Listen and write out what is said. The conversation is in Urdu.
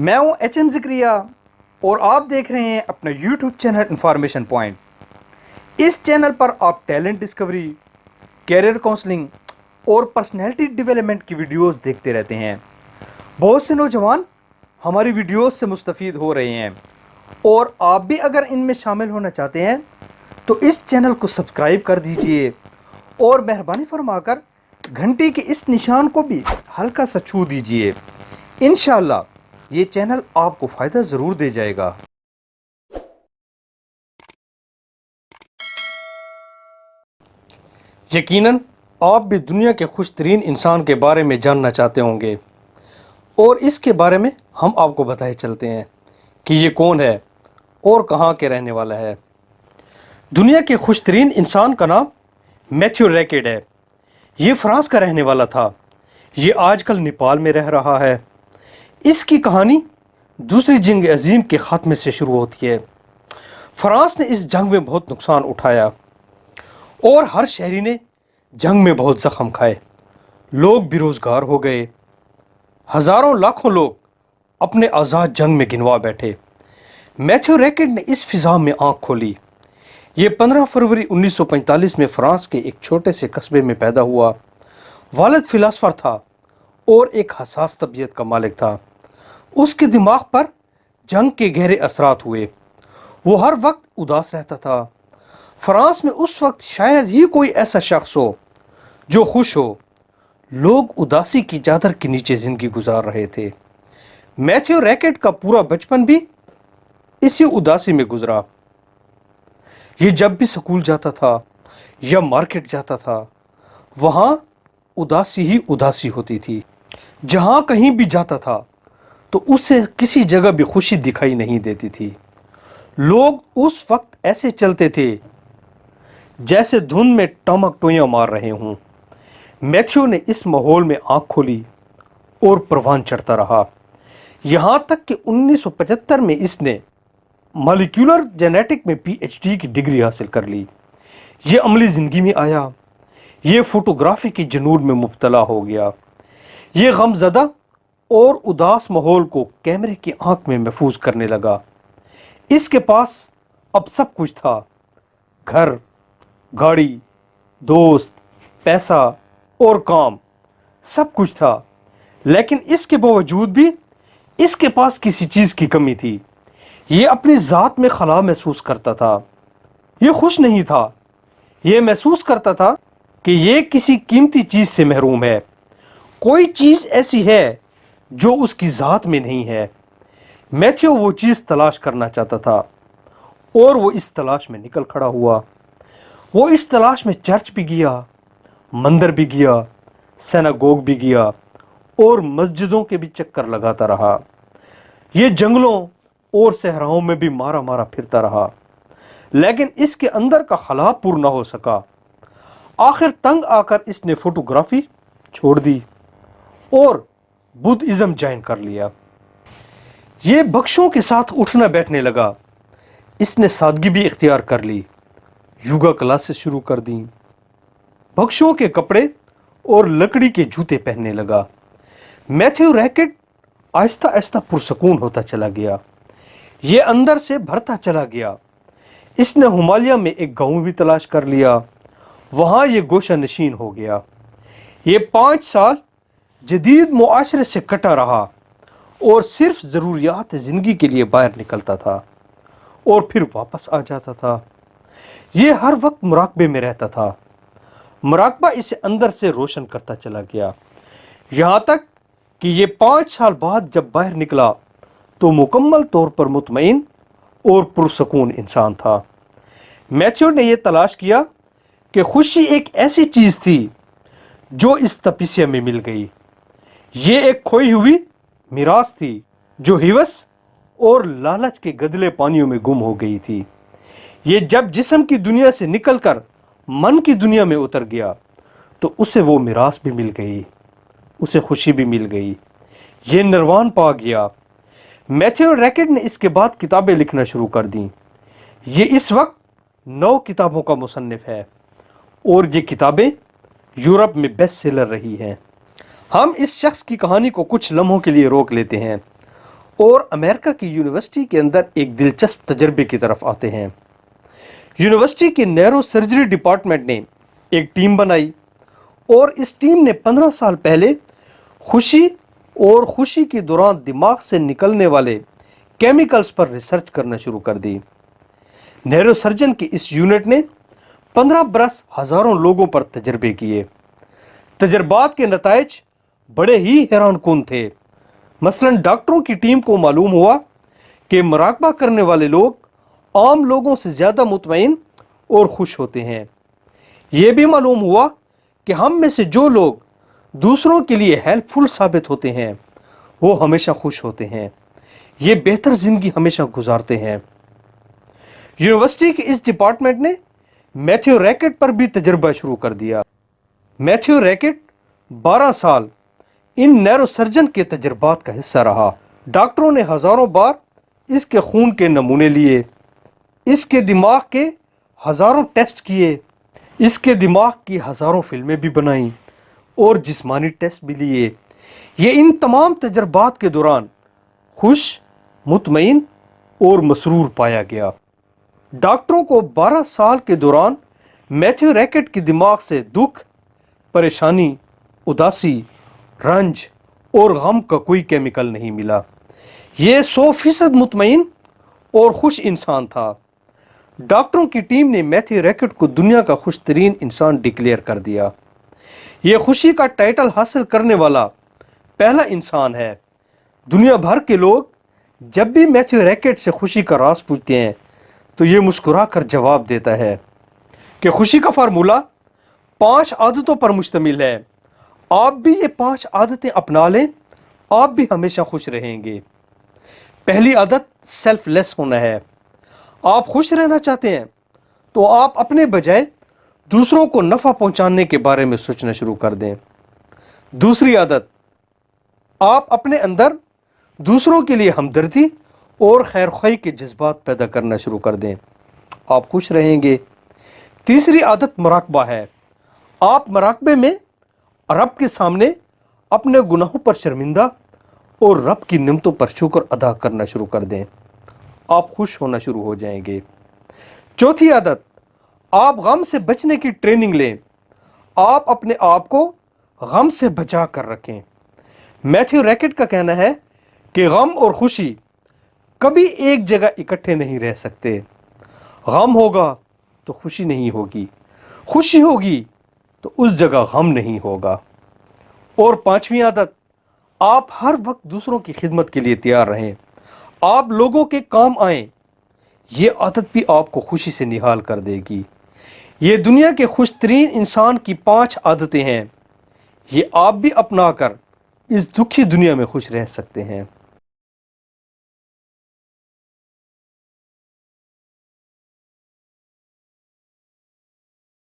میں ہوں ایچ ایم ذکریہ اور آپ دیکھ رہے ہیں اپنا یوٹیوب چینل انفارمیشن پوائنٹ۔ اس چینل پر آپ ٹیلنٹ ڈسکوری، کیریئر کونسلنگ اور پرسنالٹی ڈیولپمنٹ کی ویڈیوز دیکھتے رہتے ہیں۔ بہت سے نوجوان ہماری ویڈیوز سے مستفید ہو رہے ہیں، اور آپ بھی اگر ان میں شامل ہونا چاہتے ہیں تو اس چینل کو سبسکرائب کر دیجئے اور مہربانی فرما کر گھنٹی کے اس نشان کو بھی ہلکا سا چھو دیجئے۔ انشاءاللہ یہ چینل آپ کو فائدہ ضرور دے جائے گا۔ یقیناً آپ بھی دنیا کے خوش ترین انسان کے بارے میں جاننا چاہتے ہوں گے، اور اس کے بارے میں ہم آپ کو بتائے چلتے ہیں کہ یہ کون ہے اور کہاں کے رہنے والا ہے۔ دنیا کے خوش ترین انسان کا نام میتھیو ریکیٹ ہے۔ یہ فرانس کا رہنے والا تھا۔ یہ آج کل نیپال میں رہ رہا ہے۔ اس کی کہانی دوسری جنگ عظیم کے خاتمے سے شروع ہوتی ہے۔ فرانس نے اس جنگ میں بہت نقصان اٹھایا اور ہر شہری نے جنگ میں بہت زخم کھائے۔ لوگ بے روزگار ہو گئے۔ ہزاروں لاکھوں لوگ اپنے آزاد جنگ میں گنوا بیٹھے۔ میتھیو ریکیٹ نے اس فضا میں آنکھ کھولی۔ یہ 15 فروری 1945 میں فرانس کے ایک چھوٹے سے قصبے میں پیدا ہوا۔ والد فلاسفر تھا اور ایک حساس طبیعت کا مالک تھا۔ اس کے دماغ پر جنگ کے گہرے اثرات ہوئے۔ وہ ہر وقت اداس رہتا تھا۔ فرانس میں اس وقت شاید ہی کوئی ایسا شخص ہو جو خوش ہو۔ لوگ اداسی کی چادر کے نیچے زندگی گزار رہے تھے۔ میتھیو ریکیٹ کا پورا بچپن بھی اسی اداسی میں گزرا۔ یہ جب بھی سکول جاتا تھا یا مارکیٹ جاتا تھا، وہاں اداسی ہی اداسی ہوتی تھی۔ جہاں کہیں بھی جاتا تھا تو اسے کسی جگہ بھی خوشی دکھائی نہیں دیتی تھی۔ لوگ اس وقت ایسے چلتے تھے جیسے دھند میں ٹمک ٹوئیاں مار رہے ہوں۔ میتھیو نے اس ماحول میں آنکھ کھولی اور پروان چڑھتا رہا، یہاں تک کہ 1975 میں اس نے مالیکولر جینیٹک میں پی ایچ ڈی کی ڈگری حاصل کر لی۔ یہ عملی زندگی میں آیا۔ یہ فوٹوگرافی کی جنون میں مبتلا ہو گیا۔ یہ غم زدہ اور اداس ماحول کو کیمرے کی آنکھ میں محفوظ کرنے لگا۔ اس کے پاس اب سب کچھ تھا، گھر، گاڑی، دوست، پیسہ اور کام، سب کچھ تھا، لیکن اس کے باوجود بھی اس کے پاس کسی چیز کی کمی تھی۔ یہ اپنی ذات میں خلا محسوس کرتا تھا۔ یہ خوش نہیں تھا۔ یہ محسوس کرتا تھا کہ یہ کسی قیمتی چیز سے محروم ہے۔ کوئی چیز ایسی ہے جو اس کی ذات میں نہیں ہے۔ میتھیو وہ چیز تلاش کرنا چاہتا تھا، اور وہ اس تلاش میں نکل کھڑا ہوا۔ وہ اس تلاش میں چرچ بھی گیا، مندر بھی گیا، سیناگوگ بھی گیا، اور مسجدوں کے بھی چکر لگاتا رہا۔ یہ جنگلوں اور صحراؤں میں بھی مارا مارا پھرتا رہا، لیکن اس کے اندر کا خلا پور نہ ہو سکا۔ آخر تنگ آ کر اس نے فوٹوگرافی چھوڑ دی اور بدھ ازم جوائن کر لیا۔ یہ بخشوں کے ساتھ اٹھنا بیٹھنے لگا۔ اس نے سادگی بھی اختیار کر لی، یوگا کلاسز شروع کر دیں، بخشوں کے کپڑے اور لکڑی کے جوتے پہننے لگا۔ میتھیو ریکیٹ آہستہ آہستہ پرسکون ہوتا چلا گیا۔ یہ اندر سے بھرتا چلا گیا۔ اس نے ہمالیہ میں ایک گاؤں بھی تلاش کر لیا۔ وہاں یہ گوشہ نشین ہو گیا۔ یہ 5 سال جدید معاشرے سے کٹا رہا اور صرف ضروریات زندگی کے لیے باہر نکلتا تھا اور پھر واپس آ جاتا تھا۔ یہ ہر وقت مراقبے میں رہتا تھا۔ مراقبہ اسے اندر سے روشن کرتا چلا گیا، یہاں تک کہ یہ 5 سال بعد جب باہر نکلا تو مکمل طور پر مطمئن اور پرسکون انسان تھا۔ میتھیو نے یہ تلاش کیا کہ خوشی ایک ایسی چیز تھی جو اس تپسیا میں مل گئی۔ یہ ایک کھوئی ہوئی میراث تھی جو ہوس اور لالچ کے گدلے پانیوں میں گم ہو گئی تھی۔ یہ جب جسم کی دنیا سے نکل کر من کی دنیا میں اتر گیا تو اسے وہ میراث بھی مل گئی، اسے خوشی بھی مل گئی، یہ نروان پا گیا۔ میتھیو ریکیٹ نے اس کے بعد کتابیں لکھنا شروع کر دیں۔ یہ اس وقت 9 کتابوں کا مصنف ہے، اور یہ کتابیں یورپ میں بیسٹ سیلر رہی ہیں۔ ہم اس شخص کی کہانی کو کچھ لمحوں کے لیے روک لیتے ہیں اور امریکہ کی یونیورسٹی کے اندر ایک دلچسپ تجربے کی طرف آتے ہیں۔ یونیورسٹی کے نیورو سرجری ڈپارٹمنٹ نے ایک ٹیم بنائی اور اس ٹیم نے 15 سال پہلے خوشی اور خوشی کے دوران دماغ سے نکلنے والے کیمیکلز پر ریسرچ کرنا شروع کر دی۔ نیورو سرجن کی اس یونٹ نے 15 برس ہزاروں لوگوں پر تجربے کیے۔ تجربات کے نتائج بڑے ہی حیران کن تھے۔ مثلاً ڈاکٹروں کی ٹیم کو معلوم ہوا کہ مراقبہ کرنے والے لوگ عام لوگوں سے زیادہ مطمئن اور خوش ہوتے ہیں۔ یہ بھی معلوم ہوا کہ ہم میں سے جو لوگ دوسروں کے لیے ہیلپ فل ثابت ہوتے ہیں وہ ہمیشہ خوش ہوتے ہیں، یہ بہتر زندگی ہمیشہ گزارتے ہیں۔ یونیورسٹی کے اس ڈپارٹمنٹ نے میتھیو ریکٹ پر بھی تجربہ شروع کر دیا۔ میتھیو ریکٹ 12 سال ان نیورو سرجن کے تجربات کا حصہ رہا۔ ڈاکٹروں نے ہزاروں بار اس کے خون کے نمونے لیے، اس کے دماغ کے ہزاروں ٹیسٹ کیے، اس کے دماغ کی ہزاروں فلمیں بھی بنائیں اور جسمانی ٹیسٹ بھی لیے۔ یہ ان تمام تجربات کے دوران خوش، مطمئن اور مسرور پایا گیا۔ ڈاکٹروں کو 12 سال کے دوران میتھیو ریکٹ کے دماغ سے دکھ، پریشانی، اداسی، رنج اور غم کا کوئی کیمیکل نہیں ملا۔ یہ 100% مطمئن اور خوش انسان تھا۔ ڈاکٹروں کی ٹیم نے میتھیو ریکٹ کو دنیا کا خوش ترین انسان ڈکلیئر کر دیا۔ یہ خوشی کا ٹائٹل حاصل کرنے والا پہلا انسان ہے۔ دنیا بھر کے لوگ جب بھی میتھیو ریکٹ سے خوشی کا راز پوچھتے ہیں تو یہ مسکرا کر جواب دیتا ہے کہ خوشی کا فارمولہ 5 عادتوں پر مشتمل ہے۔ آپ بھی یہ 5 عادتیں اپنا لیں، آپ بھی ہمیشہ خوش رہیں گے۔ پہلی عادت سیلف لیس ہونا ہے۔ آپ خوش رہنا چاہتے ہیں تو آپ اپنے بجائے دوسروں کو نفع پہنچانے کے بارے میں سوچنا شروع کر دیں۔ دوسری عادت، آپ اپنے اندر دوسروں کے لیے ہمدردی اور خیرخواہی کے جذبات پیدا کرنا شروع کر دیں، آپ خوش رہیں گے۔ تیسری عادت مراقبہ ہے۔ آپ مراقبے میں رب کے سامنے اپنے گناہوں پر شرمندہ اور رب کی نعمتوں پر شکر ادا کرنا شروع کر دیں، آپ خوش ہونا شروع ہو جائیں گے۔ چوتھی عادت، آپ غم سے بچنے کی ٹریننگ لیں، آپ اپنے آپ کو غم سے بچا کر رکھیں۔ میتھیو ریکٹ کا کہنا ہے کہ غم اور خوشی کبھی ایک جگہ اکٹھے نہیں رہ سکتے۔ غم ہوگا تو خوشی نہیں ہوگی، خوشی ہوگی تو اس جگہ غم نہیں ہوگا۔ اور پانچویں عادت، آپ ہر وقت دوسروں کی خدمت کے لیے تیار رہیں، آپ لوگوں کے کام آئیں۔ یہ عادت بھی آپ کو خوشی سے نہال کر دے گی۔ یہ دنیا کے خوش ترین انسان کی 5 عادتیں ہیں۔ یہ آپ بھی اپنا کر اس دکھی دنیا میں خوش رہ سکتے ہیں۔